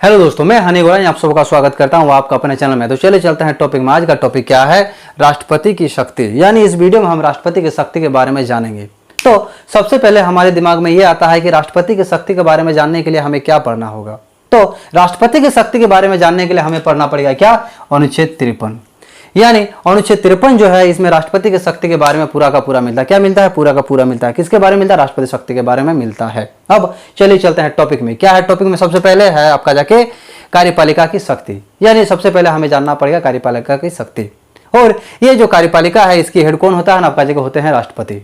Hello दोस्तों, मैं हनी गोराई आप सबका स्वागत करता हूं आपका अपने चैनल में। तो चले चलते हैं टॉपिक में। आज का टॉपिक क्या है? राष्ट्रपति की शक्ति। यानी इस वीडियो में हम राष्ट्रपति की शक्ति के बारे में जानेंगे। तो सबसे पहले हमारे दिमाग में यह आता है कि राष्ट्रपति की शक्ति के बारे में जानने के लिए हमें क्या पढ़ना होगा। तो राष्ट्रपति की शक्ति के बारे में जानने के लिए हमें पढ़ना पड़ेगा क्या? अनुच्छेद 53। यानी अनुच्छेद 53 जो है, इसमें राष्ट्रपति की शक्ति के बारे में पूरा का पूरा मिलता है। क्या मिलता है? पूरा का पूरा मिलता है। किसके बारे में मिलता है? राष्ट्रपति शक्ति के बारे में मिलता है। अब चलिए चलते हैं टॉपिक में। क्या है टॉपिक में? सबसे पहले है आपका जाके कार्यपालिका की शक्ति। यानी सबसे पहले हमें जानना पड़ेगा कार्यपालिका की शक्ति। और ये जो कार्यपालिका है, इसकी हेड कौन होता है ना? आपका जगह होते हैं राष्ट्रपति।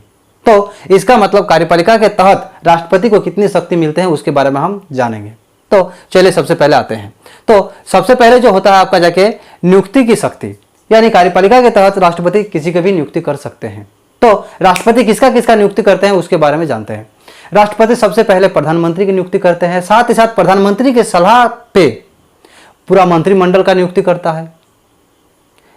तो इसका मतलब कार्यपालिका के तहत राष्ट्रपति को कितनी शक्ति मिलते हैं उसके बारे में हम जानेंगे। तो चलिए सबसे पहले आते हैं। तो सबसे पहले जो होता है आपका जाके नियुक्ति की शक्ति। यानी कार्यपालिका के तहत राष्ट्रपति किसी की भी नियुक्ति कर सकते हैं। तो राष्ट्रपति किसका किसका नियुक्ति करते हैं उसके बारे में जानते हैं। राष्ट्रपति सबसे पहले प्रधानमंत्री की नियुक्ति करते हैं। साथ ही साथ प्रधानमंत्री के सलाह पे पूरा मंत्रिमंडल का नियुक्ति करता है।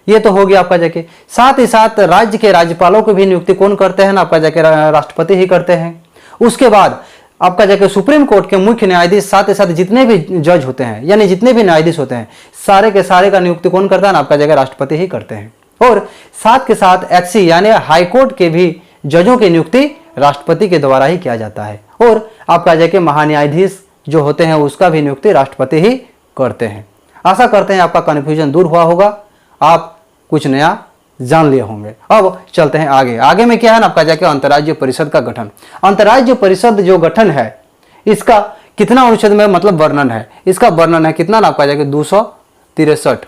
ये तो हो गया आपका जाके। साथ ही साथ राज्य के राज्यपालों की भी नियुक्ति कौन करते हैं ना? आपका जाके राष्ट्रपति ही करते हैं। उसके बाद आपका जाके सुप्रीम कोर्ट के मुख्य न्यायाधीश, साथ ही साथ जितने भी जज होते हैं, यानी जितने भी न्यायाधीश होते हैं, सारे के सारे का नियुक्ति कौन करता है ना? आपका जगह राष्ट्रपति ही करते हैं। और साथ के साथ एचसी यानी हाई कोर्ट के भी जजों की नियुक्ति राष्ट्रपति के द्वारा ही किया जाता है। और आपका जगह महान्यायाधीश जो होते हैं उसका भी नियुक्ति राष्ट्रपति ही करते हैं। आशा करते हैं आपका कन्फ्यूजन दूर हुआ होगा, आप कुछ नया जान लिए होंगे। अब चलते हैं आगे। आगे में क्या है ना? आपका जाके अंतर्राज्यीय परिषद का गठन। अंतर्राज्यीय परिषद जो गठन है, इसका कितना अनुच्छेद में मतलब वर्णन है? इसका वर्णन है कितना ना? आपका जाके 263।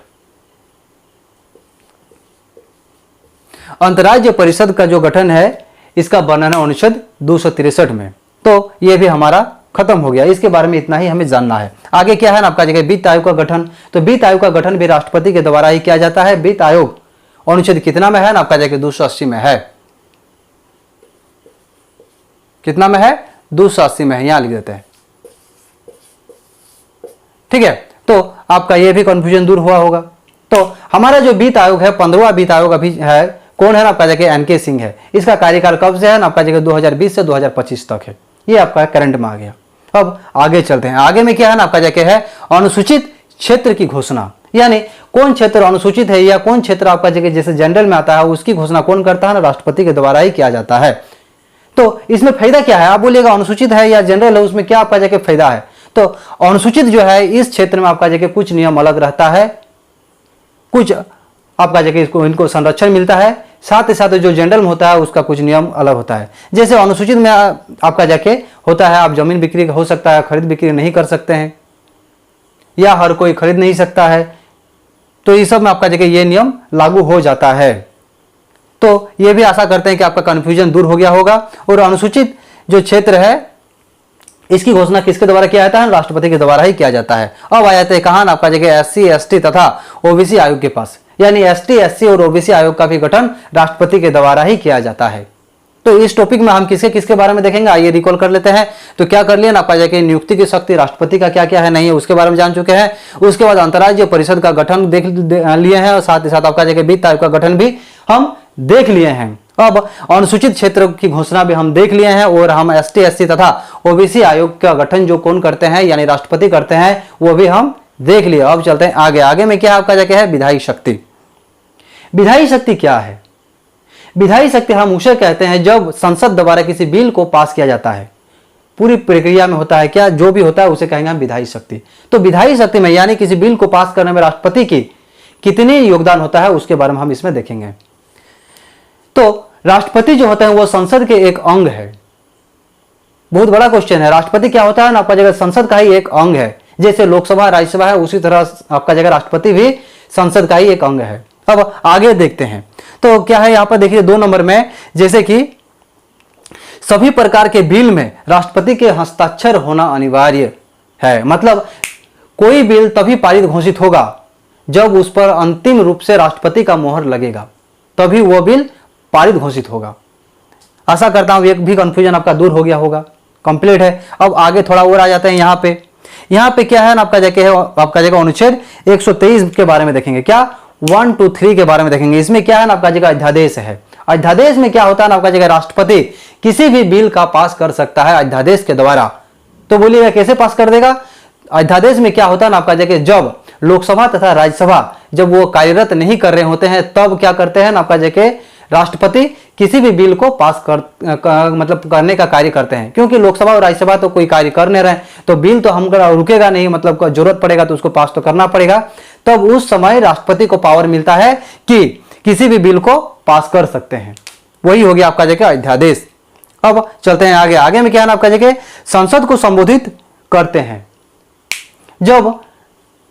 अंतर्राज्यीय परिषद का जो गठन है, इसका वर्णन है अनुच्छेद 263 में। तो यह भी हमारा खत्म हो गया। इसके बारे में इतना ही हमें जानना है। आगे क्या है ना? आपका जगह वित्त आयोग का गठन। तो वित्त आयोग का गठन भी राष्ट्रपति के द्वारा ही किया जाता है। वित्त आयोग अनुच्छेद कितना में है ना? आपका जगह 280 में है। कितना में है? 280 में है। यहां लिख देते हैं, ठीक है। तो आपका यह भी कंफ्यूजन दूर हुआ होगा। तो हमारा जो वित्त आयोग है, 15वां वित्त आयोग अभी है, कौन है ना? आपका जगह एनके सिंह है। इसका कार्यकाल कब से है ना? आपका जगह 2020 से 2025 तक है। ये आपका करंट में आ गया। अब आगे चलते हैं। आगे में क्या है ना? आपका जगह है अनुसूचित क्षेत्र की घोषणा। यानी कौन क्षेत्र अनुसूचित है या कौन क्षेत्र आपका जगह जैसे जनरल में आता है, उसकी घोषणा कौन करता है ना? राष्ट्रपति के द्वारा ही किया जाता है। तो इसमें फायदा क्या है? आप बोलिएगा अनुसूचित है या जनरल है, उसमें क्या आपका जगह फायदा है? तो अनुसूचित जो है, इस क्षेत्र में आपका जगह कुछ नियम अलग रहता है, कुछ आपका जगह इसको इनको संरक्षण मिलता है। साथ ही साथ जो जनरल में होता है उसका कुछ नियम अलग होता है। जैसे अनुसूचित में आपका जाके होता है, आप जमीन बिक्री हो सकता है, खरीद बिक्री नहीं कर सकते हैं, या हर कोई खरीद नहीं सकता है। तो ये सब में आपका जगह ये नियम लागू हो जाता है। तो ये भी आशा करते हैं कि आपका कंफ्यूजन दूर हो गया होगा। और अनुसूचित जो क्षेत्र है, इसकी घोषणा किसके द्वारा किया जाता है? राष्ट्रपति के द्वारा ही किया जाता है। अब आ जाते हैं कहां ना? आपका जगह एससी एसटी तथा ओबीसी आयोग के पास। यानी एसटी एससी और ओबीसी आयोग का भी गठन राष्ट्रपति के द्वारा ही किया जाता है। तो इस टॉपिक में हम किसके किसके बारे में देखेंगे, आइए रिकॉल कर लेते हैं। तो क्या कर लिया ना? आपका जाके नियुक्ति की शक्ति राष्ट्रपति का क्या क्या है, नहीं है, उसके बारे में जान चुके हैं। उसके बाद अंतर्राज्यीय परिषद का गठन देख लिए हैं, और साथ ही साथ आपका जाके वित्त आयोग का गठन भी हम देख लिए हैं। अब अनुसूचित क्षेत्र की घोषणा भी हम देख लिए हैं, और हम एसटी एससी तथा ओबीसी आयोग का गठन जो कौन करते हैं यानी राष्ट्रपति करते हैं, वो भी हम देख लिए। अब चलते हैं आगे। आगे में क्या आपका जाके है? विधायी शक्ति। विधायी शक्ति क्या है? विधायी शक्ति हम उसे कहते हैं जब संसद द्वारा किसी बिल को पास किया जाता है, पूरी प्रक्रिया में होता है क्या, जो भी होता है उसे कहेंगे हम विधायी शक्ति। तो विधायी शक्ति में यानी किसी बिल को पास करने में राष्ट्रपति की कितनी योगदान होता है उसके बारे में हम इसमें देखेंगे। तो राष्ट्रपति जो होते हैं वो संसद के एक अंग है। बहुत बड़ा क्वेश्चन है। राष्ट्रपति क्या होता है ना? आपका जगह संसद का ही एक अंग है। जैसे लोकसभा राज्यसभा है, उसी तरह आपका जगह राष्ट्रपति भी संसद का ही एक अंग है। अब आगे देखते हैं। तो क्या है यहां पर देखिए 2 नंबर में, जैसे कि सभी प्रकार के बिल में राष्ट्रपति के हस्ताक्षर होना अनिवार्य है। मतलब कोई बिल तभी पारित घोषित होगा जब उस पर अंतिम रूप से राष्ट्रपति का मोहर लगेगा, तभी वह बिल पारित घोषित होगा। आशा करता हूं एक भी कंफ्यूजन आपका दूर हो गया होगा। कंप्लीट है। अब आगे थोड़ा और आ जाते हैं। यहां पे क्या है ना? आपका जगह अनुच्छेद 123 के बारे में देखेंगे। क्या? 1 to 3 के बारे में देखेंगे। इसमें क्या है ना? आपका जगह अध्यादेश है। अध्यादेश में क्या होता है ना? आपका जगह राष्ट्रपति किसी भी बिल का पास कर सकता है अध्यादेश के द्वारा। तो बोलिएगा कैसे पास कर देगा? अध्यादेश में क्या होता है ना आपका जगह, जब लोकसभा तथा राज्यसभा जब वो कार्यरत नहीं कर रहे होते हैं तब क्या करते हैं ना आपका जगह राष्ट्रपति किसी भी बिल को पास मतलब करने का कार्य करते हैं। क्योंकि लोकसभा और राज्यसभा तो कोई कार्य कर नहीं रहे तो बिल तो हम रुकेगा नहीं, मतलब जरूरत पड़ेगा तो उसको पास तो करना पड़ेगा। तब उस समय राष्ट्रपति को पावर मिलता है कि किसी भी बिल को पास कर सकते हैं। वही हो गया आपका जगह अध्यादेश। अब चलते हैं आगे। आगे में क्या है ना आपका जगह संसद को संबोधित करते हैं। जब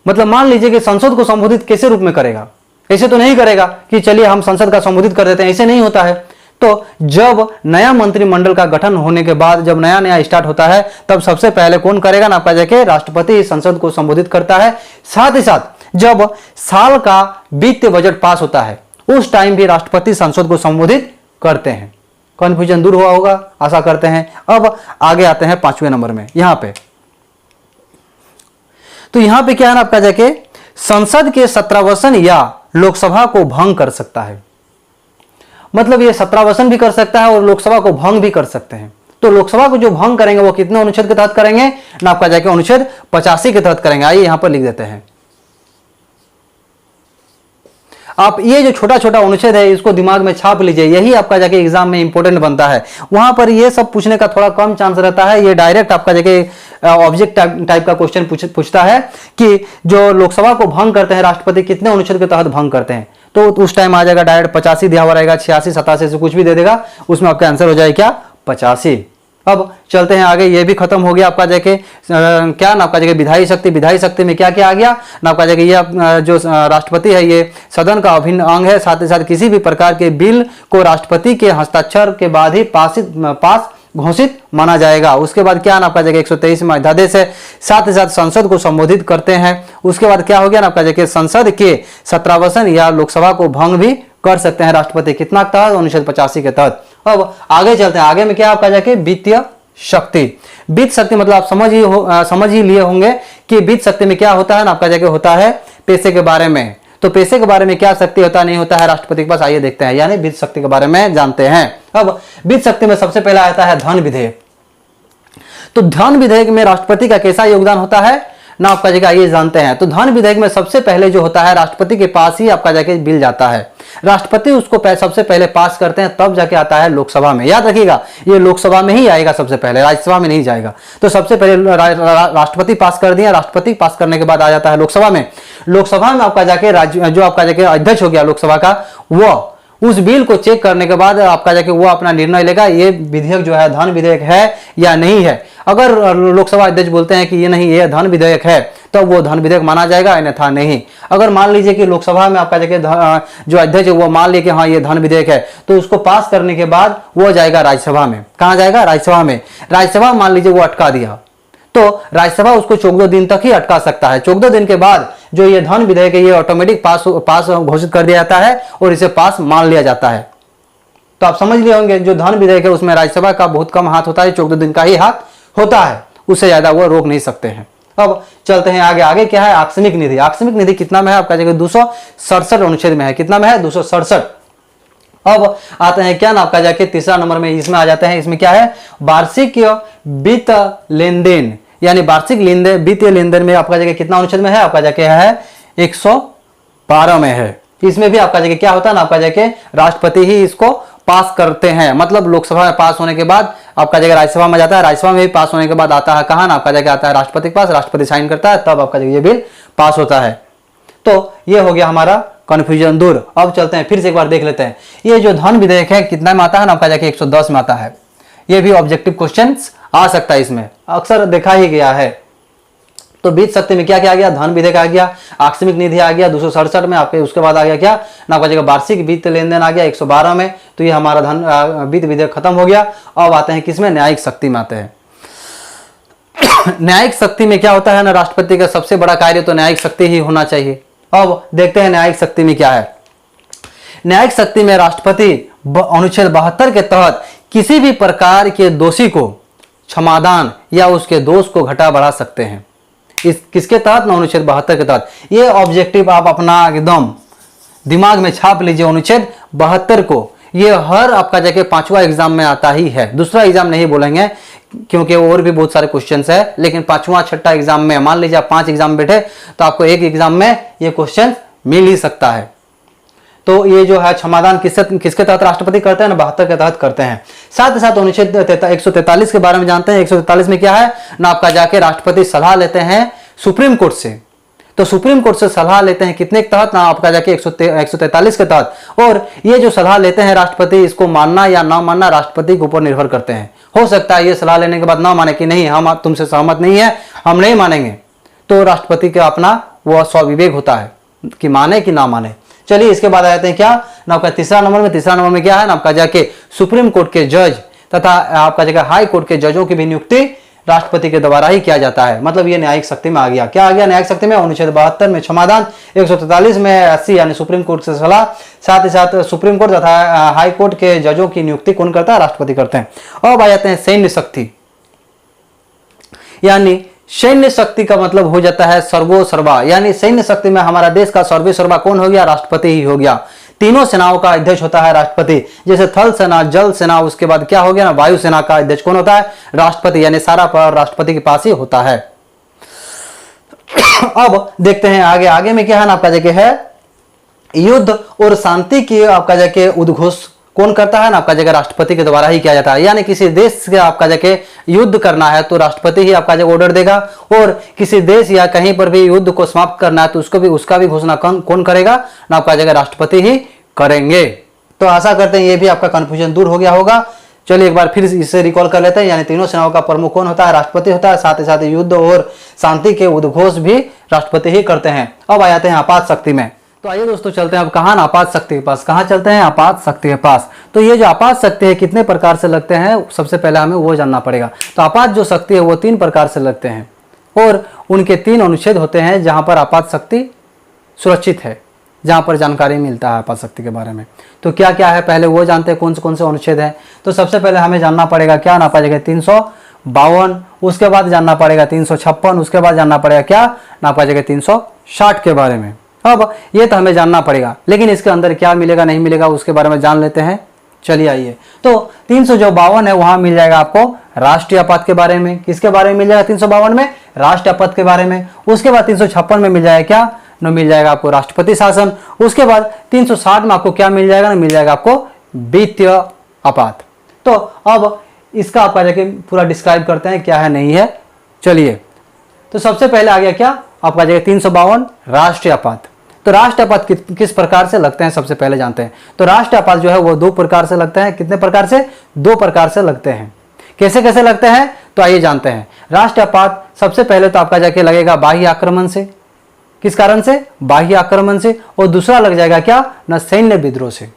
मतलब मान लीजिए कि संसद को संबोधित कैसे रूप में करेगा, ऐसे तो नहीं करेगा कि चलिए हम संसद का संबोधित कर देते हैं, ऐसे नहीं होता है। तो जब नया मंत्रिमंडल का गठन होने के बाद जब नया नया स्टार्ट होता है तब सबसे पहले कौन करेगा ना आपका जगह राष्ट्रपति संसद को संबोधित करता है। साथ ही साथ जब साल का वित्तीय बजट पास होता है उस टाइम भी राष्ट्रपति संसद को संबोधित करते हैं। कंफ्यूजन दूर हुआ होगा आशा करते हैं। अब आगे आते हैं 5वें नंबर में। यहां पे तो यहां पे क्या है ना आपका जगह संसद के सत्रावसन या लोकसभा को भंग कर सकता है। मतलब ये सत्रावसन भी कर सकता है और लोकसभा को भंग भी कर सकते हैं। तो लोकसभा को जो भंग करेंगे वो कितने अनुच्छेद के तहत करेंगे ना आपका जाके अनुच्छेद 85 के तहत करेंगे। आइए यहां पर लिख देते हैं। आप ये जो छोटा छोटा अनुच्छेद है इसको दिमाग में छाप लीजिए, यही आपका जाके एग्जाम में इंपॉर्टेंट बनता है। वहां पर ये सब पूछने का थोड़ा कम चांस रहता है। ये डायरेक्ट आपका जाके ऑब्जेक्ट टाइप का क्वेश्चन पूछता है कि जो लोकसभा को भंग करते हैं राष्ट्रपति कितने अनुच्छेद के तहत भंग करते हैं। तो उस टाइम आ जाएगा डायरेक्ट 85 दिया हुआ रहेगा, 86 87 से कुछ भी दे देगा, उसमें आपका आंसर हो जाएगा क्या 85। अब चलते हैं आगे। ये भी खत्म हो गया आपका जाके क्या ना आपका जगह विधायी शक्ति। विधायी शक्ति में क्या क्या आ गया ना आपका जगह ये जो राष्ट्रपति है ये सदन का अभिन्न अंग है। साथ ही साथ किसी भी प्रकार के बिल को राष्ट्रपति के हस्ताक्षर के बाद ही पास घोषित माना जाएगा। उसके बाद क्या ना आपका जगह 123 में अध्यादेश है। साथ ही साथ संसद को संबोधित करते हैं। उसके बाद क्या हो गया ना आपका जगह संसद के सत्रावसन या लोकसभा को भंग भी कर सकते हैं राष्ट्रपति कितना तहत अनुच्छेद 85 के तहत। अब आगे चलते हैं। आगे में क्या आपका जाके वित्तीय शक्ति। वित्त शक्ति मतलब आप समझ ही लिए होंगे कि वित्त शक्ति में क्या होता है ना आपका जाके होता है पैसे के बारे में। तो पैसे के बारे में क्या शक्ति होता नहीं होता है राष्ट्रपति के पास, आइए देखते हैं। यानी वित्त शक्ति के बारे में जानते हैं। अब वित्त शक्ति में सबसे पहला आता है धन विधेयक। तो धन विधेयक में राष्ट्रपति का कैसा योगदान होता है ना आपका जगह आइए जानते हैं। तो धन विधेयक में सबसे पहले जो होता है राष्ट्रपति के पास ही आपका जाके बिल जाता है। राष्ट्रपति उसको सबसे पहले पास करते हैं तब जाके आता है लोकसभा में। याद रखिएगा ये लोकसभा में ही आएगा सबसे पहले, राज्यसभा में नहीं जाएगा। तो सबसे पहले राष्ट्रपति पास कर दिया, राष्ट्रपति पास करने के बाद आ जाता है लोकसभा में। लोकसभा में आपका जाके जो आपका जाके अध्यक्ष हो गया लोकसभा का वो उस बिल को चेक करने के बाद आपका जाके वो अपना निर्णय लेगा ये विधेयक जो है धन विधेयक है या नहीं है। अगर लोकसभा अध्यक्ष बोलते हैं कि ये नहीं ये धन विधेयक है तो वो धन विधेयक माना जाएगा, अन्यथा नहीं। अगर मान लीजिए कि लोकसभा में आपका जाके जो अध्यक्ष है वो मान ली कि हाँ ये धन विधेयक है तो उसको पास करने के बाद वो जाएगा राज्यसभा में। कहाँ जाएगा? राज्यसभा में। राज्यसभा मान लीजिए वो अटका दिया तो राज्यसभा उसको 14 दिन तक ही अटका सकता है। 14 दिन के बाद जो ये धन विधेयक है ये ऑटोमेटिक पास घोषित कर दिया जाता है और इसे पास मान लिया जाता है। तो आप समझ लिए होंगे जो धन विधेयक है उसमें राज्यसभा का बहुत कम हाथ होता है, 14 दिन का ही हाथ होता है, उससे ज्यादा वो रोक नहीं सकते हैं। अब चलते हैं आगे। आगे क्या है? आकस्मिक निधि। आकस्मिक निधि कितना में है आपका जगह 267 अनुच्छेद में है। कितना में है? 267। अब आते हैं क्या ना आपका जाके तीसरा नंबर में इसमें आ जाते हैं। इसमें क्या है? वार्षिक वित्त लेन देन, यानी वार्षिक वित्तीय लेन देन में आपका जगह कितना अनुच्छेद में है? आपका जाके है 112 में है। इसमें भी आपका जगह क्या होता है ना आपका जगह राष्ट्रपति ही इसको पास करते हैं। मतलब लोकसभा में पास होने के बाद आपका जगह राज्यसभा में जाता है, राज्यसभा में भी पास होने के बाद आता है कहाँ ना आपका जगह आता है राष्ट्रपति के पास, राष्ट्रपति साइन करता है तब आपका जगह ये बिल पास होता है। तो ये हो गया हमारा कंफ्यूजन दूर। अब चलते हैं फिर से एक बार देख लेते हैं। ये जो धन विधेयक है कितना में आता है ना आपका जाके 110 में आता है। ये भी ऑब्जेक्टिव क्वेश्चन आ सकता है, इसमें अक्सर देखा ही गया है। तो वित्त शक्ति में क्या क्या आ गया? धन विधेयक आ गया, आकस्मिक निधि आ गया 267 में आपके। उसके बाद आ गया क्या ना आपका जगह वार्षिक वित्त लेन देन आ गया 112 में। तो ये हमारा धन वित्त विधेयक खत्म हो गया। अब आते हैं किसमें? न्यायिक शक्ति में आते हैं। न्यायिक शक्ति में क्या होता है ना राष्ट्रपति का सबसे बड़ा कार्य तो न्यायिक शक्ति ही होना चाहिए। अब देखते हैं न्यायिक शक्ति में क्या है। न्यायिक शक्ति में राष्ट्रपति अनुच्छेद 72 के तहत किसी भी प्रकार के दोषी को क्षमादान या उसके दोष को घटा बढ़ा सकते हैं। इस किसके तहत ना? अनुच्छेद 72 के तहत। ये ऑब्जेक्टिव आप अपना एकदम दिमाग में छाप लीजिए अनुच्छेद 72 को। ये हर आपका जाके 5वां एग्जाम में आता ही है, दूसरा एग्जाम नहीं बोलेंगे क्योंकि और भी बहुत सारे क्वेश्चंस है, लेकिन 5वां 6ठा एग्जाम में, मान लीजिए आप 5 एग्जाम बैठे तो आपको एक एग्जाम में ये क्वेश्चन मिल ही सकता है। तो ये जो है क्षमादान किसके तहत राष्ट्रपति करते हैं ना, 72 के तहत करते हैं। साथ ही साथ अनुच्छेद 143 के बारे में जानते हैं। 143 में क्या है ना, आपका जाके राष्ट्रपति सलाह लेते हैं सुप्रीम कोर्ट से। तो सुप्रीम कोर्ट से सलाह लेते हैं कितने के तहत ना, आपका जाके 143 के तहत। और ये जो सलाह लेते हैं राष्ट्रपति, इसको मानना या ना मानना राष्ट्रपति के ऊपर निर्भर करते हैं। हो सकता है ये सलाह लेने के बाद ना माने कि नहीं हम तुमसे सहमत नहीं है, हम नहीं मानेंगे, तो राष्ट्रपति का अपना वो स्वविवेक होता है कि माने कि ना माने। चलिए इसके बाद आ जाते हैं क्या ना, आपका तीसरा नंबर में क्या है ना, आपका जाके सुप्रीम कोर्ट के जज तथा आपका जगह हाई कोर्ट के जजों की भी नियुक्ति राष्ट्रपति के द्वारा ही किया जाता है। मतलब ये न्यायिक शक्ति में आ गया। क्या आ गया न्यायिक शक्ति में? अनुच्छेद 72 में क्षमादान, 143 में एससी यानी सुप्रीम कोर्ट से सलाह, साथ ही साथ सुप्रीम कोर्ट तथा हाई कोर्ट के जजों की नियुक्ति कौन करता है? राष्ट्रपति करते हैं। अब आ जाते हैं सैन्य शक्ति, यानी सैन्य शक्ति का मतलब हो जाता है सर्वो सर्वा, यानी सैन्य शक्ति में हमारा देश का सर्वे सर्वा कौन हो गया? राष्ट्रपति ही हो गया। तीनों सेनाओं का अध्यक्ष होता है राष्ट्रपति, जैसे थल सेना, जल सेना, उसके बाद क्या हो गया ना, वायु सेना का अध्यक्ष कौन होता है? राष्ट्रपति, यानी सारा पावर राष्ट्रपति के पास ही होता है। अब देखते हैं आगे में क्या है ना, आपका जगह है युद्ध और शांति की आपका जगह उद्घोष कौन करता है ना, आपका जगह राष्ट्रपति के द्वारा ही किया जाता है। यानी किसी देश से आपका जगह युद्ध करना है तो राष्ट्रपति ही आपका जगह ऑर्डर देगा, और किसी देश या कहीं पर भी युद्ध को समाप्त करना है तो उसका भी घोषणा कौन करेगा ना, आपका जगह राष्ट्रपति ही करेंगे। तो आशा करते हैं ये भी आपका कंफ्यूजन दूर हो गया होगा। चलिए एक बार फिर इसे रिकॉल कर लेते हैं। यानी तीनों सेनाओं का प्रमुख कौन होता है? राष्ट्रपति होता है। साथ ही साथ युद्ध और शांति के उद्घोष भी राष्ट्रपति ही करते हैं। अब आ जाते हैं आपात शक्ति में। तो आइए दोस्तों चलते हैं अब कहाँ ना, आपात शक्ति के पास। कहाँ चलते हैं? आपात शक्ति के पास। तो ये जो आपात शक्ति है कितने प्रकार से लगते हैं, सबसे पहले हमें वो जानना पड़ेगा। तो आपात जो शक्ति है वो 3 प्रकार से लगते हैं और उनके 3 अनुच्छेद होते हैं जहाँ पर आपात शक्ति सुरक्षित है, जहाँ पर जानकारी मिलता है आपात शक्ति के बारे में। तो क्या क्या है पहले वो जानते हैं, कौन से अनुच्छेद हैं। तो सबसे पहले हमें जानना पड़ेगा क्या ना, पाएगा 352, उसके बाद जानना पड़ेगा 356, उसके बाद जानना पड़ेगा क्या ना, पाएगा 360 के बारे में। अब ये तो हमें जानना पड़ेगा, लेकिन इसके अंदर क्या मिलेगा नहीं मिलेगा उसके बारे में जान लेते हैं। चलिए आइए, तो 352 है वहां मिल जाएगा आपको राष्ट्रीय आपात के बारे में। किसके बारे में मिल जाएगा? 352 में राष्ट्रीय आपात के बारे में। उसके बाद 356 में मिल जाएगा क्या न, मिल जाएगा आपको राष्ट्रपति शासन। उसके बाद 360 में आपको क्या मिल जाएगा ना, मिल जाएगा आपको वित्तीय आपात। तो अब इसका आप पूरा डिस्क्राइब करते हैं क्या है नहीं है। चलिए, तो सबसे पहले आ गया क्या आपका जगह 352 राष्ट्रीय आपात। तो राष्ट्रीय आपात किस प्रकार से लगते हैं सबसे पहले जानते हैं। तो राष्ट्रीय आपात जो है वो 2 प्रकार से लगते हैं। कितने प्रकार से? 2 प्रकार से लगते हैं। कैसे कैसे लगते हैं तो आइए जानते हैं। राष्ट्रीय आपात सबसे पहले तो आपका जाके लगेगा बाह्य आक्रमण से। किस कारण से? बाह्य आक्रमण से। और दूसरा लग जाएगा क्या ना, सैन्य विद्रोह से।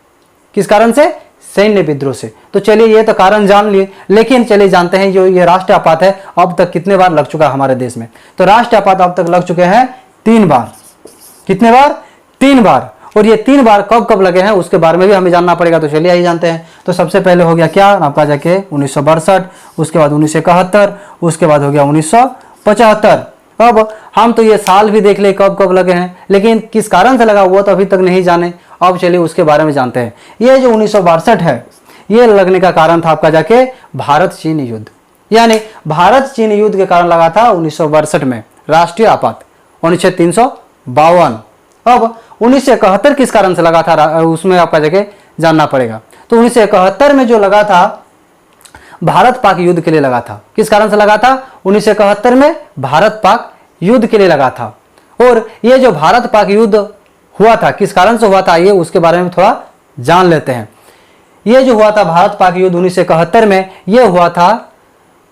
किस कारण से? सैन्य विद्रोह से। तो चलिए ये तो कारण जान लिए, लेकिन चलिए जानते हैं जो ये राष्ट्रीय आपात है अब तक कितने बार लग चुका है हमारे देश में। तो राष्ट्रीय आपात अब तक लग चुके हैं 3 बार। कितने बार? 3 बार। और ये 3 बार कब कब लगे हैं उसके बारे में भी हमें जानना पड़ेगा। तो चलिए यही जानते हैं। तो सबसे पहले हो गया क्या आपका जाके 1962, उसके बाद 1971, उसके बाद हो गया 1975। अब हम तो ये साल भी देख ले कब कब लगे हैं, लेकिन किस कारण से लगा वो तो अभी तक नहीं जाने। अब चलिए उसके बारे में जानते हैं। ये जो 1962 है ये लगने का कारण था आपका जाके भारत चीन युद्ध, यानी भारत चीन युद्ध के कारण लगा था 1962 में राष्ट्रीय आपात, अनुच्छेद 352। अब 1971 किस कारण से लगा था उसमें आपका जगह जानना पड़ेगा। तो 1971 में जो लगा था भारत पाक युद्ध के लिए लगा था। किस कारण से लगा था? 1971 में भारत पाक युद्ध के लिए लगा था। और ये जो भारत पाक युद्ध हुआ था किस कारण से हुआ था, ये उसके बारे में थोड़ा जान लेते हैं। ये जो हुआ था भारत पाक युद्ध 1971 में, ये हुआ था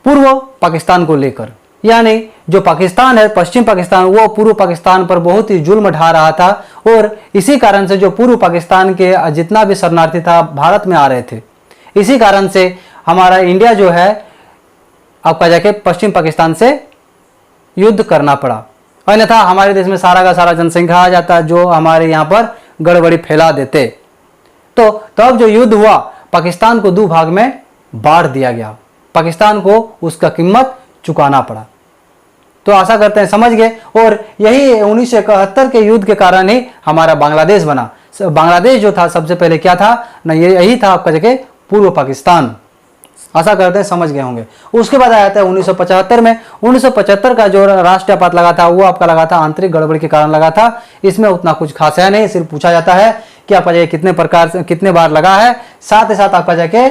पूर्व पाकिस्तान को लेकर। यानी जो पाकिस्तान है, पश्चिम पाकिस्तान, वो पूर्व पाकिस्तान पर बहुत ही जुल्म ढा रहा था। और इसी कारण से जो पूर्व पाकिस्तान के जितना भी शरणार्थी था भारत में आ रहे थे, इसी कारण से हमारा इंडिया जो है आपका जाके पश्चिम पाकिस्तान से युद्ध करना पड़ा। अन्यथा हमारे देश में सारा का सारा जनसंख्या आ जाता जो हमारे यहाँ पर गड़बड़ी फैला देते। तो तब जो युद्ध हुआ पाकिस्तान को 2 भाग में बांट दिया गया। पाकिस्तान को उसका कीमत चुकाना पड़ा। तो आशा करते हैं समझ गए। और यही 1971 के युद्ध के कारण ही हमारा बांग्लादेश बना। बांग्लादेश जो था सबसे पहले क्या था ना, ये यही था आपका जगह पूर्व पाकिस्तान। आशा करते हैं समझ गए होंगे। उसके बाद आया था 1975 में। 1975 का जो राष्ट्रपति लगा था वो आपका लगा था आंतरिक गड़बड़ी के कारण लगा था। इसमें उतना कुछ खास है नहीं, सिर्फ पूछा जाता है कि आपका जगह कितने प्रकार से कितने बार लगा है, साथ ही साथ आपका जगह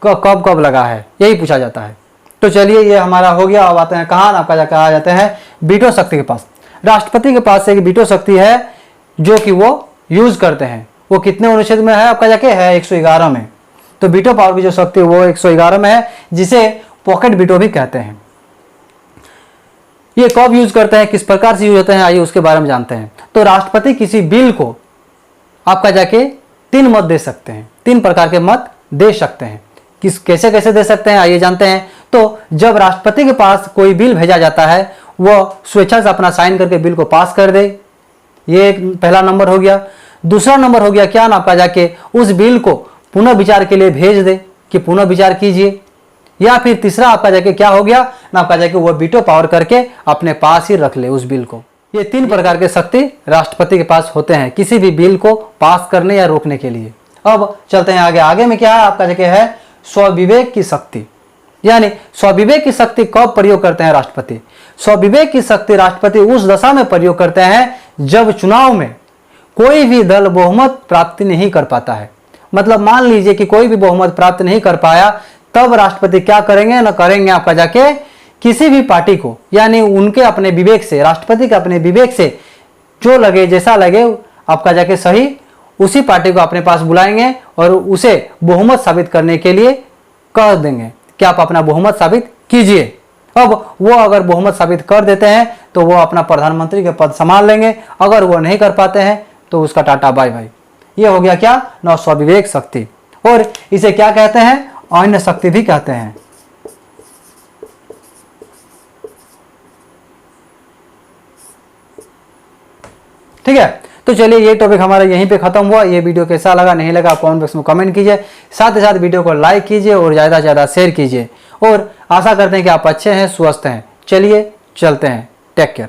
कब कब लगा है, यही पूछा जाता है। तो चलिए ये हमारा हो गया। अब आते हैं कहाँ, आपका जगह आ जाते हैं वीटो शक्ति के पास। राष्ट्रपति के पास एक वीटो शक्ति है जो कि वो यूज करते हैं। वो कितने अनुच्छेद में है आपका जगह है 111 में। तो वीटो पावर की जो शक्ति है वो 111 में है, जिसे पॉकेट वीटो भी कहते हैं। ये कब यूज करते हैं, किस प्रकार से यूज होते हैं, आइए उसके बारे में जानते हैं। तो राष्ट्रपति किसी बिल को आपका जाके 3 मत दे सकते हैं, 3 प्रकार के मत दे सकते हैं। कैसे कैसे दे सकते हैं आइए जानते हैं। तो जब राष्ट्रपति के पास कोई बिल भेजा जाता है वो स्वेच्छा से अपना साइन करके बिल को पास कर दे, ये एक पहला नंबर हो गया। दूसरा नंबर हो गया क्या ना आपका जाके उस बिल को पुनः विचार के लिए भेज दे कि पुनः विचार कीजिए। या फिर तीसरा आपका जाके क्या हो गया ना आपका जाके वो वीटो पावर करके अपने पास ही रख ले उस बिल को। ये 3 प्रकार के शक्ति राष्ट्रपति के पास होते हैं किसी भी बिल को पास करने या रोकने के लिए। अब चलते हैं आगे। आगे में क्या है आपका जगह है स्वविवेक की शक्ति। यानी स्वविवेक की शक्ति कब प्रयोग करते हैं राष्ट्रपति? स्वविवेक की शक्ति राष्ट्रपति उस दशा में प्रयोग करते हैं जब चुनाव में कोई भी दल बहुमत प्राप्ति नहीं कर पाता है। मतलब मान लीजिए कि कोई भी बहुमत प्राप्त नहीं कर पाया, तब राष्ट्रपति क्या करेंगे ना करेंगे आपका जाके किसी भी पार्टी को, यानी उनके अपने विवेक से, राष्ट्रपति के अपने विवेक से जो लगे जैसा लगे आपका जाके सही, उसी पार्टी को अपने पास बुलाएंगे और उसे बहुमत साबित करने के लिए कह देंगे कि आप अपना बहुमत साबित कीजिए। अब वो अगर बहुमत साबित कर देते हैं तो वो अपना प्रधानमंत्री के पद संभाल लेंगे, अगर वो नहीं कर पाते हैं तो उसका टाटा बाय बाय। ये हो गया क्या ना स्वविवेक शक्ति। और इसे क्या कहते हैं? अन्य शक्ति भी कहते हैं। ठीक है, तो चलिए ये टॉपिक हमारा यहीं पे खत्म हुआ। ये वीडियो कैसा लगा नहीं लगा कमेंट बॉक्स में कमेंट कीजिए, साथ ही साथ वीडियो को लाइक कीजिए और ज़्यादा से ज़्यादा शेयर कीजिए। और आशा करते हैं कि आप अच्छे हैं, स्वस्थ हैं। चलिए चलते हैं, टेक केयर।